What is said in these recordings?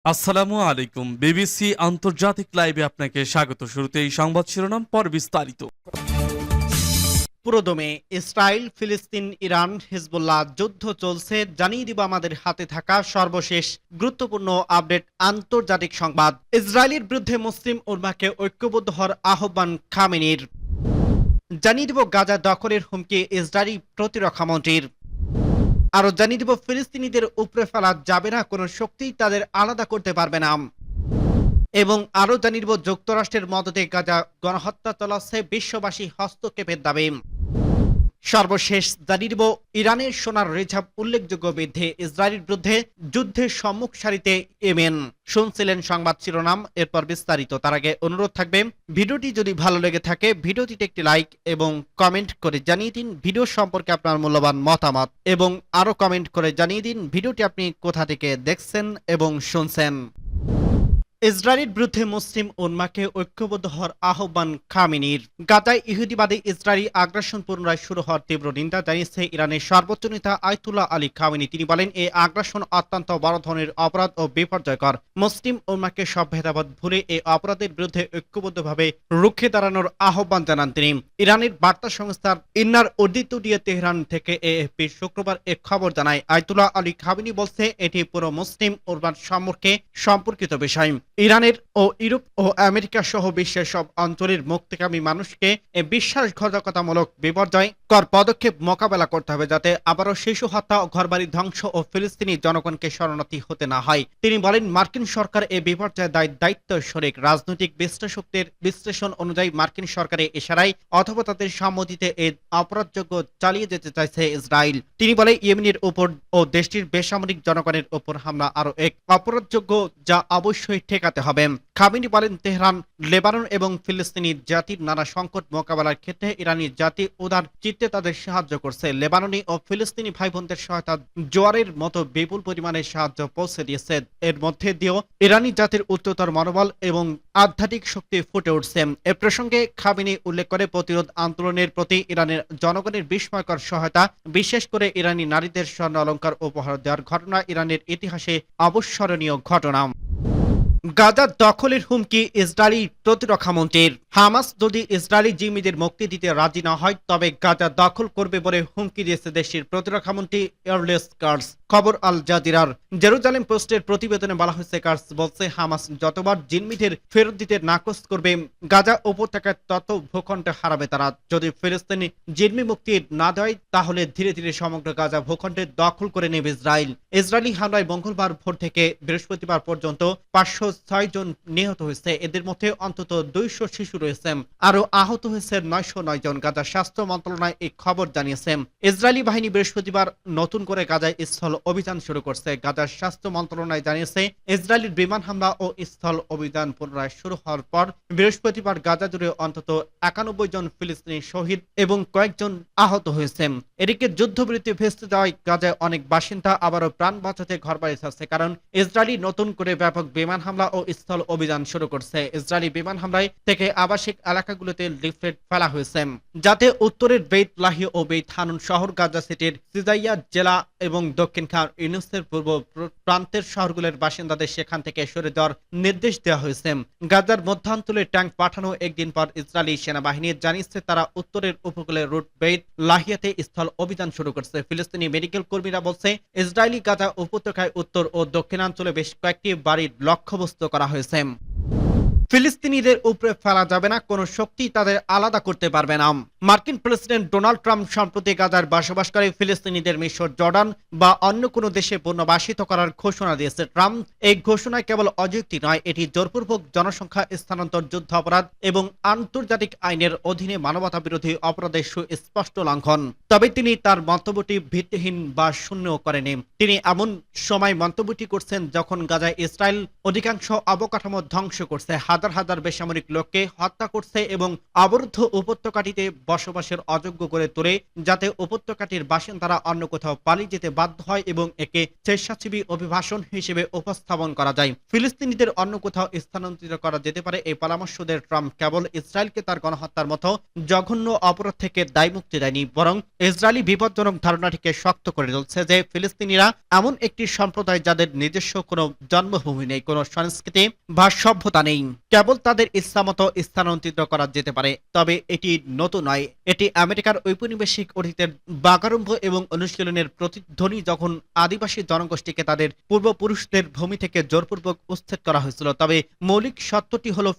আসসালামু আলাইকুম। বিবিসি আন্তর্জাতিক লাইভে আপনাকে স্বাগত। শুরুতেই সংবাদ শিরোনাম, পর বিস্তারিত। পুরোদমে ইসরায়েল, ফিলিস্তিন, ইরান, হিজবুল্লাহ যুদ্ধ চলছে, জানিয়ে দিব আমাদের হাতে থাকা সর্বশেষ গুরুত্বপূর্ণ আপডেট আন্তর্জাতিক সংবাদ। ইসরায়েলের বিরুদ্ধে মুসলিম উম্মাহকে ঐক্যবদ্ধ হওয়ার আহ্বান খামেনির। জানিয়ে দিব গাজা দখলের হুমকি ইসরায়েলি প্রতিরক্ষা মন্ত্রীর। আরো জানিয়ে দিব ফিলিস্তিনিদের উপরে ফেলা যাবে না, কোনো শক্তি তাদের আলাদা করতে পারবে না। এবং আরো জানিয়ে দিব যুক্তরাষ্ট্রের মদতে গাজা গণহত্যা চালাচ্ছে, বিশ্ববাসী হস্তক্ষেপের দাবি। সর্বশেষ জানিয়ে দিব ইরানের সোনার রিজার্ভ উল্লেখযোগ্য বৃদ্ধি, ইসরায়েলের বিরুদ্ধে যুদ্ধের সম্মুখ সারিতে ইয়েমেন। শুনছিলেন সংবাদ শিরোনাম, এরপর বিস্তারিত। তার আগে অনুরোধ থাকবে, ভিডিওটি যদি ভালো লেগে থাকে ভিডিওটিতে একটি লাইক এবং কমেন্ট করে জানিয়ে দিন ভিডিও সম্পর্কে আপনার মূল্যবান মতামত, এবং আরো কমেন্ট করে জানিয়ে দিন ভিডিওটি আপনি কোথা থেকে দেখছেন এবং শুনছেন। ইসরায়েলের বিরুদ্ধে মুসলিম উম্মাহকে ঐক্যবদ্ধ হওয়ার আহ্বান খামেনির। গাজায় ইহুদিবাদী ইসরায়েলি আগ্রাসন পুনরায় শুরু হওয়ার তীব্র নিন্দা জানিয়েছে ইরানের সর্বোচ্চ নেতা আয়াতুল্লাহ আলী খামেনি। তিনি বলেন, এই আগ্রাসন অত্যন্ত বড় ধরনের অপরাধ ও বিপর্যয়কর। মুসলিম উম্মাহকে সব ভেদাভেদ ভুলে এই অপরাধের বিরুদ্ধে ঐক্যবদ্ধভাবে রুখে দাঁড়ানোর আহ্বান জানান তিনি। ইরানের বার্তা সংস্থার ইন্নার উদ্ধৃতি দিয়ে তেহরান থেকে এএফপি শুক্রবার এক খবর জানায়। আয়াতুল্লাহ আলী খামেনি বলছে, এটি পুরো মুসলিম উম্মাহর সম্পর্কিত বিষয়। ইরানের ও ইউরোপ ও আমেরিকা সহ বিশ্বের সব অঞ্চলের মুক্তিকামী মানুষকে বিশ্বাসঘাতকতামূলক বিপর্যয়কর পদক্ষেপ মোকাবেলা করতে হবে, যাতে আবারও শিশু হত্যা, ঘরবাড়ি ধ্বংস ও ফিলিস্তিনি জনগণকে শরণার্থী হতে না হয়। তিনি বলেন, মার্কিন সরকার এ বিপর্যয়ের দায়িত্ব শরিক। রাজনৈতিক বিশ্লেষকদের বিশ্লেষণ অনুযায়ী মার্কিন সরকারের ইশারায় অথবা তাদের সম্মতিতে এই অপরাধযোগ্য চালিয়ে যেতে চাইছে ইসরায়েল। তিনি বলে, ইয়েমেনের উপর ও দেশটির বেসামরিক জনগণের উপর হামলা আরো এক অপরাধযোগ্য, যা অবশ্যই ঠেকাতে হবে। খামেনি বলেন, তেহরান লেবানন এবং ফিলিস্তিনি জাতির নানা সংকট মোকাবেলার ক্ষেত্রে ইরানি জাতি উদার চিত্তে তাদের সাহায্য করছে। লেবাননি ও ফিলিস্তিনি ভাই বোনদের সহায়তা জোয়ারের মতো বিপুল পরিমাণে সাহায্য পৌঁছে দিয়েছে। এর মধ্যে দিয়েও ইরানি জাতির উচ্চতর মনোবল এবং আধ্যাত্মিক শক্তি ফুটে উঠছে। এ প্রসঙ্গে খামেনি উল্লেখ করে, প্রতিরোধ আন্দোলনের প্রতি ইরানের জনগণের বিস্ময়কর সহায়তা, বিশেষ করে ইরানি নারীদের স্বর্ণ অলংকার উপহার দেওয়ার ঘটনা ইরানের ইতিহাসে অবিস্মরণীয় ঘটনা। গাজা দখলের হুমকি ইসরায়েলি প্রতিরক্ষা মন্ত্রীর। হামাস যদি ইসরায়েলি জিম্মিদের মুক্তি দিতে রাজি না হয়, তবে গাজা দখল করবে বলে হুমকি দিয়েছে দেশটির প্রতিরক্ষা মন্ত্রী এয়ারলেস কার্স। খবর আল জাজিরার। জেরুজালেম পোস্টের প্রতিবেদনে বলা হয়েছে, কার্স বলছে, হামাস যতবার জিম্মিদের ফেরত দিতে নাকচ করবে, গাজা উপত্যকায় তত ভূখণ্ড হারাবে তারা। যদি ফিলিস্তিনি জিম্মি মুক্তি না দেয়, তাহলে ধীরে ধীরে সমগ্র গাজা ভূখণ্ডে দখল করে নেবে ইসরায়েল। ইসরায়েলি হামলায় মঙ্গলবার ভোর থেকে বৃহস্পতিবার পর্যন্ত 506 জন নিহত হয়েছে। এদের মধ্যে অন্তত 200 শিশু রয়েছে। আরো আহত হয়েছে 909 জন। গাজা স্বাস্থ্য মন্ত্রণালয় এই খবর জানিয়েছে। ইসরায়েলি বাহিনী বৃহস্পতিবার নতুন করে গাজায় স্থল অভিযান শুরু করছে। গাজার স্বাস্থ্য মন্ত্রণালয় জানিয়েছে, ইসরায়েলের বিমান হামলা ও স্থল অভিযান পুনরায় শুরু হওয়ার পর বৃহস্পতিবার গাজা জুড়ে অন্তত 91 জন ফিলিস্তিনি শহীদ এবং কয়েকজন আহত হয়েছে। এদিকে যুদ্ধবিরতি ভেস্তে যাওয়ায় গাজায় অনেক বাসিন্দা আবারও প্রাণ বাঁচাতে ঘরবাড়ি ছাড়ছে, কারণ ইসরায়েলি নতুন করে ব্যাপক বিমান হামলা ও স্থল অভিযান শুরু করছে। ইসরায়েলি বিমান হামলায় থেকে আবাসিক এলাকাগুলোতে লিফলেট ফেলা হয়েছে, যাতে উত্তরের বেইত লাহি ও বেইত হানুন শহর, গাজা সিটির সিজাইয়া জেলা এবং দক্ষিণ খান ইউনুসের পূর্ব প্রান্তের শহরগুলোর বাসিন্দাদের সেখান থেকে সরে যাওয়ার নির্দেশ দেওয়া হয়েছে। গাজার মধ্যাঞ্চলে ট্যাঙ্ক পাঠানো একদিন পর ইসরায়েলি সেনাবাহিনী জানিয়েছে, তারা উত্তরের উপকূলের রুট বেইত লাহিয়াতে স্থল অভিযান শুরু করছে। ফিলিস্তিনি মেডিকেল কর্মীরা বলছে, ইসরায়েলি গাজা উপত্যকায় উত্তর ও দক্ষিণাঞ্চলে বেশ কয়েকটি বাড়ির লক্ষ্যবস্তু করা হয়েছে। ফিলিস্তিনিদের উপরে ফেলা যাবে না, কোনো শক্তি তাদের আলাদা করতে পারবে না। মার্কিন প্রেসিডেন্ট ডোনাল্ড ট্রাম্প সম্প্রতি গাজার বসবাসকারী ফিলিস্তিনিদের মিশর, জর্ডান বা অন্য কোনো দেশে পুনর্বাসিত করার ঘোষণা দিয়েছে। ট্রাম্প এই ঘোষণায় কেবল অযৌক্তিক নয়, এটি জোরপূর্বক জনসংখ্যা স্থানান্তর, যুদ্ধ অপরাধ এবং আন্তর্জাতিক আইনের অধীনে মানবতা বিরোধী অপরাধের সুস্পষ্ট লঙ্ঘন। তবে তিনি তার মন্তব্যটি ভিত্তিহীন বা শূন্য করেনি। তিনি এমন সময় মন্তব্যটি করছেন যখন গাজায় ইসরায়েল অধিকাংশ অবকাঠামো ধ্বংস করছে, হাজার হাজার বেসামরিক লোককে হত্যা করছে এবং অবরুদ্ধ উপত্যকাটিতে বসবাসের অযোগ্য করে তোলে, যাতে উপত্যকাটির বাসিন্দারা অন্য কোথাও পালিয়ে যেতে বাধ্য হয় এবং একে স্বেচ্ছাসেবী অভিবাসন হিসেবে উপস্থাপন করা যায়। ফিলিস্তিনিদের অন্য কোথাও স্থানান্তরিত করা যেতে পারে এই পরামর্শ দিয়ে ট্রাম্প কেবল ইসরায়েলকে তার গণহত্যার মতো জঘন্য অপরাধ থেকে দায়মুক্তি দেয়নি, বরং ইসরায়েলি বিপজ্জনক ধারণাটিকে শক্ত করে তুলছে যে ফিলিস্তিনিরা এমন একটি সম্প্রদায় যাদের নিজস্ব কোনো জন্মভূমি নেই, কোনো সংস্কৃতি বা সভ্যতা নেই, কেবল তাদের ইচ্ছামতো স্থানান্তরিত করা যেতে পারে। তবে এটি নতুন নয়, এটি আমেরিকার ঔপনিবেশিক অতীতের বাগারম্ভ এবং অনুশীলনের প্রতিধ্বনি, যখন আদিবাসী জনগোষ্ঠীকে তাদের পূর্বপুরুষদের ভূমি থেকে জোরপূর্বক উচ্ছেদ করা হয়েছিল। তবে মৌলিক সত্যটি হলো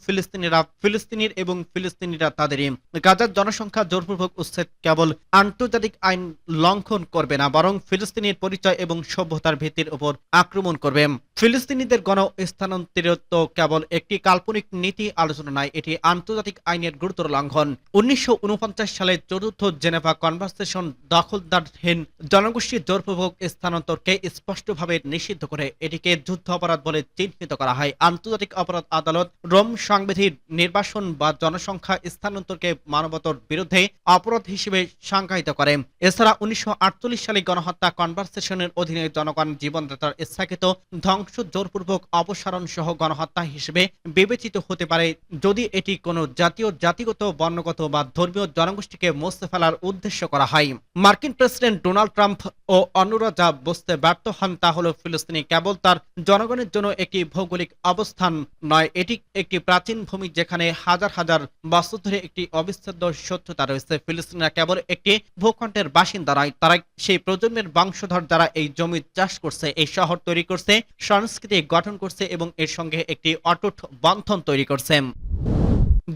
ফিলিস্তিনির এবং ফিলিস্তিনিরা তাদেরই। গাজার জনসংখ্যা জোরপূর্বক উচ্ছেদ কেবল আন্তর্জাতিক আইন লঙ্ঘন করবে না, বরং ফিলিস্তিনির পরিচয় এবং সভ্যতার ভিত্তির উপর আক্রমণ করবে। ফিলিস্তিনিদের গণ স্থানান্তরিত কেবল একটি কাল্পনিক নীতি আলোচনা নয়, এটি আন্তর্জাতিক আইনের গুরুতর লঙ্ঘন। 1949 সালে চতুর্থ জেনেভা কনভেনশন দখলদারহীন জনগোষ্ঠীর জোরপূর্বক স্থানান্তরকে স্পষ্টভাবে নিষিদ্ধ করে এটিকে যুদ্ধ অপরাধ বলে চিহ্নিত করা হয়। আন্তর্জাতিক অপরাধ আদালত রোম সংবিধির নির্বাসন বা জনসংখ্যা স্থানান্তরকে মানবতার বিরুদ্ধে অপরাধ হিসেবে সংজ্ঞায়িত করে। এছাড়া 1948 সালে গণহত্যা কনভেনশনের অধীনে জনগণ জীবনদাতার ইচ্ছাকৃত ধ্বংস, জোরপূর্বক অপসারণ সহ গণহত্যা হিসেবে বিবেচিত হতে পারে যদি এটি কোনো জাতিগত, বর্ণগত বা ধর্মীয় জনগোষ্ঠীকে মুছে ফেলার উদ্দেশ্য করা হয়। মার্কিন প্রেসিডেন্ট ডোনাল্ড ট্রাম্প ও অন্যরা যা বুঝতে ব্যর্থ হন তা হলো ফিলিস্তিনি কেবল তার জনগণের জন্য একটি ভৌগোলিক অবস্থান নয়, এটি একটি প্রাচীন ভূমি যেখানে হাজার হাজার বছর ধরে একটি অবিচ্ছেদ্য সত্যতা রয়েছে। ফিলিস্তিনিরা কেবল একটি ভূখণ্ডের বাসিন্দা নয়, তারা সেই প্রজন্মের বংশধর যারা এই জমি চাষ করছে, এই শহর তৈরি করছে, সংস্কৃতি গঠন করছে এবং এর সঙ্গে একটি অটুট বন্ধন তৈরি করছে।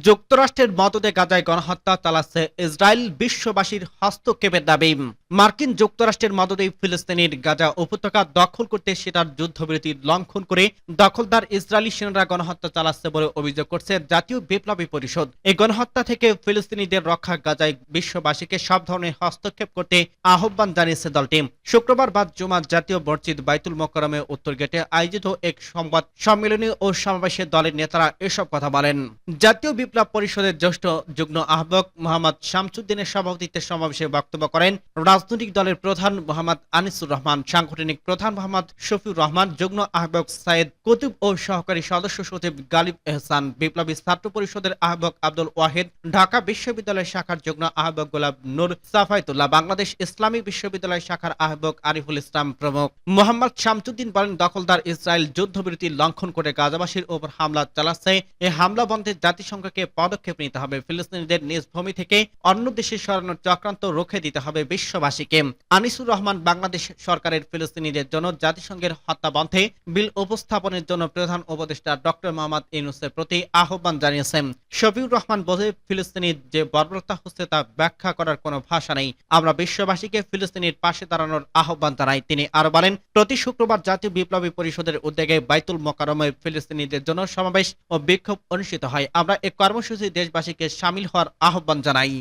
যুক্তরাষ্ট্রের মদদে গাজায় গণহত্যা চালাচ্ছে ইসরায়েল, বিশ্ববাসীর হস্তক্ষেপের দাবি। মার্কিন যুক্তরাষ্ট্রের মদদে ফিলিস্তিনের গাজা উপত্যকা দখল করতে সেটার যুদ্ধবিরতি লঙ্ঘন করে দখলদার ইসরায়েলি সেনারা গণহত্যা চালাচ্ছে বলে অভিযোগ করছে জাতীয় বিপ্লবী পরিষদ। এই গণহত্যা থেকে ফিলিস্তিনিদের রক্ষা, গাজায় বিশ্ববাসীকে সব ধরনের হস্তক্ষেপ করতে আহ্বান জানিয়েছে দলটি। শুক্রবার বাদ জুমা জাতীয় মসজিদ বাইতুল মোকাররমে উত্তর গেটে আয়োজিত এক সংবাদ সম্মেলনে ও সমাবেশে দলের নেতারা এসব কথা বলেন। জাতীয় বিপ্লব পরিষদের জ্যেষ্ঠ যুগ্ম আহ্বায়ক মোহাম্মদ শামসুদ্দিনের সভাপতিত্বে সমাবেশে বক্তব্য করেন রাজনৈতিক দলের প্রধান মোহাম্মদ আনিসুর রহমান, সাংগঠনিক প্রধান মোহাম্মদ শফিউর রহমান, যুগ্ম আহ্বায়ক সাইদ কুতুব ও সহকারী সদস্য সচিব গালিব এহসান, বিপ্লবী ছাত্র পরিষদের আহ্বায়ক আব্দুল ওয়াহিদ, ঢাকা বিশ্ববিদ্যালয় শাখার যুগ্ম আহ্বায়ক গোলাপ নূর সাফায়েতুল্লাহ, বাংলাদেশ ইসলামী বিশ্ববিদ্যালয় শাখার আহ্বায়ক আরিফুল ইসলাম প্রমুখ। মোহাম্মদ শামসুদ্দিন বলেন, দখলদার ইসরায়েল যুদ্ধবিরতি লঙ্ঘন করে গাজাবাসীর উপর হামলা চালাচ্ছে। এই হামলা বন্ধে জাতিসংঘকে পদক্ষেপ নিতে হবে। ফিলিস্তিনিদের নিজ ভূমি থেকে অন্য দেশে সরানোর চক্রান্ত রুখে দিতে হবে বিশ্ববাসীকে। আনিসুর রহমান বাংলাদেশ সরকারের ফিলিস্তিনিদের জন্য জাতিসংঘের হত্যা বন্ধে বিল উপস্থাপনের জন্য প্রধান উপদেষ্টা ডক্টর মোহাম্মদ ইউনূসের প্রতি আহ্বান জানিয়েছেন। শফিউর রহমান বলে, ফিলিস্তিনির যে বর্বরতা হচ্ছে তা ব্যাখ্যা করার কোনো ভাষা নেই। আমরা বিশ্ববাসীকে ফিলিস্তিনির পাশে দাঁড়ানোর আহ্বান জানাই। তিনি আরো বলেন, প্রতি শুক্রবার জাতীয় বিপ্লবী পরিষদের উদ্যোগে বাইতুল মোকাররমে ফিলিস্তিনিদের জন্য সমাবেশ ও বিক্ষোভ অনুষ্ঠিত হয়। আমরা এই কর্মসূচি দেশবাসীকে শামিল হওয়ার আহ্বান জানাই।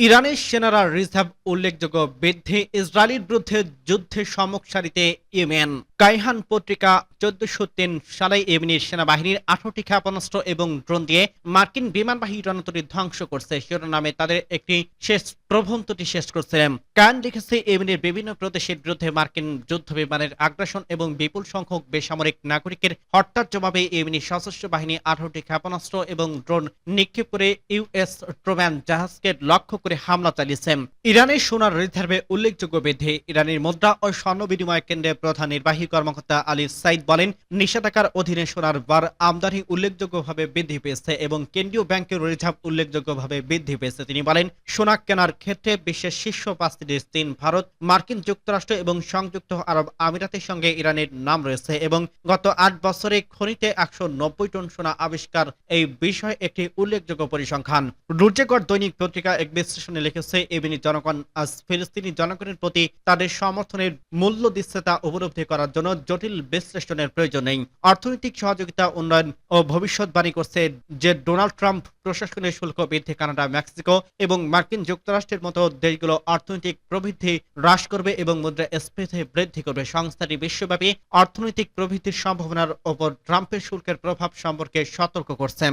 ইরানের সেনারা রিজার্ভ উল্লেখযোগ্য বৃদ্ধি, ইসরায়েলের বিরুদ্ধে যুদ্ধে সম্মুখ সারিতে ইয়েমেন। কাইহান পত্রিকা 1403 সালে ইয়েমেনের সেনাবাহিনীর 18টি ক্ষেপণাস্ত্র এবং ড্রোন দিয়ে মার্কিন বিমানবাহী রণতরী ধ্বংস করছে শিরোনামে তাদের একটি শেষ প্রবন্ধটি শেষ করছে। কায়ান লিখেছে, ইয়েমেনের বিভিন্ন প্রদেশের বিরুদ্ধে মার্কিন যুদ্ধ বিমানের আগ্রাসন এবং বিপুল সংখ্যক বেসামরিক নাগরিকের হত্যার জবাবে ইয়েমেনি সশস্ত্র বাহিনী 18টি ক্ষেপণাস্ত্র এবং ড্রোন নিক্ষেপ করে ইউএস ট্রোম্যান জাহাজকে লক্ষ্য করে হামলা চালিয়েছে। ইরানের সোনার রিজার্ভে উল্লেখযোগ্য বৃদ্ধি। ইরানের মুদ্রা ও স্বর্ণ বিনিময় কেন্দ্রের প্রধান নির্বাহী কর্মকর্তা আলী সাইদ বলেন, নিষেধাজ্ঞার অধীনে সোনার বার আমদানি উল্লেখযোগ্যভাবে বৃদ্ধি পেয়েছে এবং কেন্দ্রীয় ব্যাংকের রিজার্ভ উল্লেখযোগ্যভাবে বৃদ্ধি পেয়েছে। তিনি বলেন, সোনা কেনার ক্ষেত্রে বিশ্বের শীর্ষ 5টি দেশ চীন, ভারত, মার্কিন যুক্তরাষ্ট্র এবং সংযুক্ত আরব আমিরাতের সঙ্গে ইরানের নাম রয়েছে এবং গত 8 বছরে খনিতে 190 টন সোনা আবিষ্কার এই বিষয়ে একটি উল্লেখযোগ্য পরিসংখ্যান। রুজেগর দৈনিক পত্রিকা এক বিশ্লেষণে লিখেছে, ইয়েমেনি জনগণ আজ ফিলিস্তিনি জনগণের প্রতি তাদের সমর্থনের মূল্য দিচ্ছে তা উপলব্ধি করার জন্য জটিল বিশ্লেষণের প্রয়োজন নেই। অর্থনৈতিক সহযোগিতা, উন্নয়ন ও ভবিষ্যৎবাণী করছে যে ডোনাল্ড ট্রাম্প প্রশাসনের শুল্ক বৃদ্ধি কানাডা, মেক্সিকো এবং মার্কিন যুক্তরাষ্ট্রের মতো দেশগুলো অর্থনৈতিক প্রবৃদ্ধি হ্রাস করবে এবং মুদ্রাস্ফীতি বৃদ্ধি করবে। সংস্থাটি বিশ্বব্যাপী অর্থনৈতিক প্রবৃদ্ধির সম্ভাবনার ওপর ট্রাম্পের শুল্কের প্রভাব সম্পর্কে সতর্ক করছে।